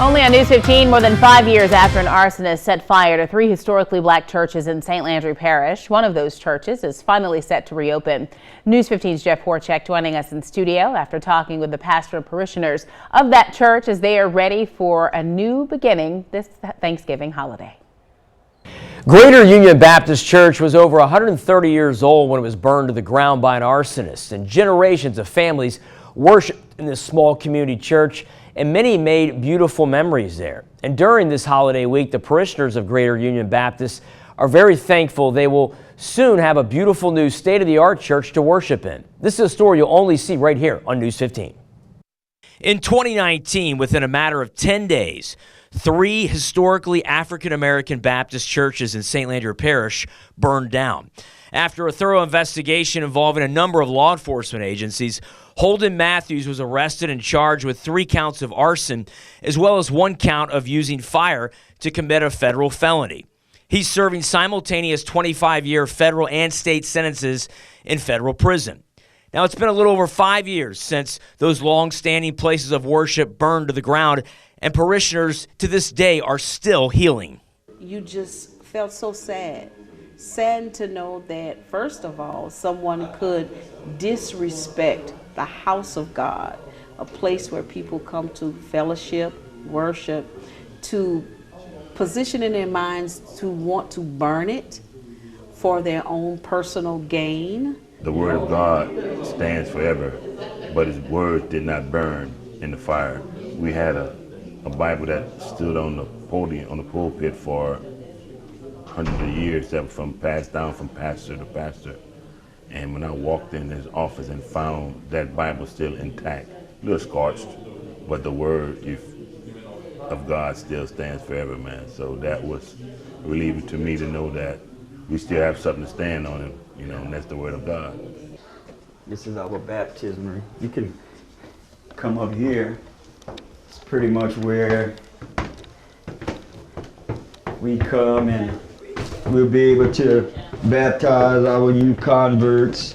Only on News 15, more than 5 years after an arsonist set fire to 3 historically black churches in St. Landry Parish, one of those churches is finally set to reopen. News 15's Jeff Horchak joining us in studio after talking with the pastor and parishioners of that church as they are ready for a new beginning this Thanksgiving holiday. Greater Union Baptist Church was over 130 years old when it was burned to the ground by an arsonist, and generations of families worshiped in this small community church, and many made beautiful memories there. And during this holiday week, the parishioners of Greater Union Baptist are very thankful they will soon have a beautiful new state-of-the-art church to worship in. This is a story you'll only see right here on News 15. In 2019, within a matter of 10 days, 3 historically African-American Baptist churches in St. Landry Parish burned down. After a thorough investigation involving a number of law enforcement agencies, Holden Matthews was arrested and charged with 3 counts of arson, as well as 1 count of using fire to commit a federal felony. He's serving simultaneous 25-year federal and state sentences in federal prison. Now, it's been a little over 5 years since those long-standing places of worship burned to the ground, and parishioners to this day are still healing. You just felt so sad. Saddened to know that, first of all, someone could disrespect the house of God, a place where people come to fellowship, worship, to position in their minds to want to burn it for their own personal gain. The word of God stands forever, but his word did not burn in the fire. We had a Bible that stood on the podium, on the pulpit for hundreds of years, that was passed down from pastor to pastor. And when I walked in his office and found that Bible still intact, a little scorched, but the word of God still stands forever, man. So that was relieving to me to know that we still have something to stand on, and that's the word of God. This is our baptism. You can come up here. It's pretty much where we come and we'll be able to baptize our new converts.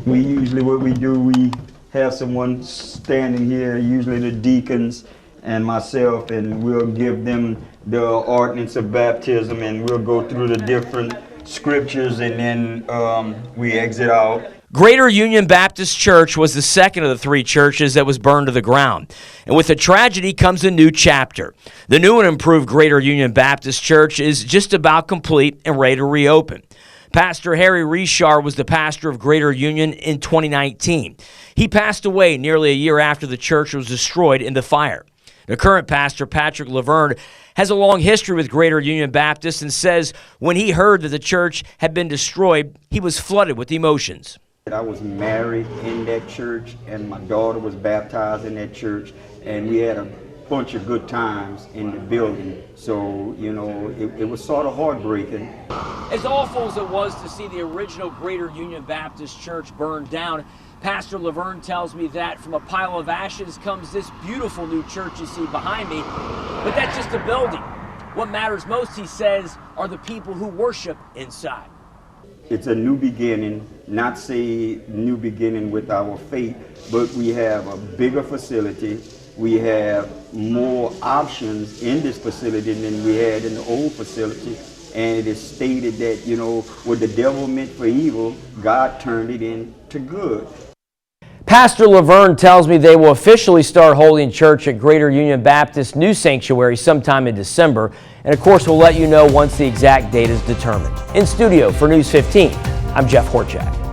What we do, we have someone standing here, usually the deacons and myself, and we'll give them the ordinance of baptism, and we'll go through the different scriptures, and then we exit out. Greater Union Baptist Church was the second of the 3 churches that was burned to the ground. And with the tragedy comes a new chapter. The new and improved Greater Union Baptist Church is just about complete and ready to reopen. Pastor Harry Richard was the pastor of Greater Union in 2019. He passed away nearly a year after the church was destroyed in the fire. The current pastor, Patrick Laverne, has a long history with Greater Union Baptist and says when he heard that the church had been destroyed, he was flooded with emotions. I was married in that church, and my daughter was baptized in that church, and we had a bunch of good times in the building. So, it was sort of heartbreaking. As awful as it was to see the original Greater Union Baptist Church burned down, Pastor Laverne tells me that from a pile of ashes comes this beautiful new church you see behind me, but that's just a building. What matters most, he says, are the people who worship inside. It's a new beginning, not say new beginning with our faith, but we have a bigger facility. We have more options in this facility than we had in the old facility. And it is stated that, what the devil meant for evil, God turned it into good. Pastor Laverne tells me they will officially start holding church at Greater Union Baptist New Sanctuary sometime in December. And of course, we'll let you know once the exact date is determined. In studio for News 15, I'm Jeff Horchak.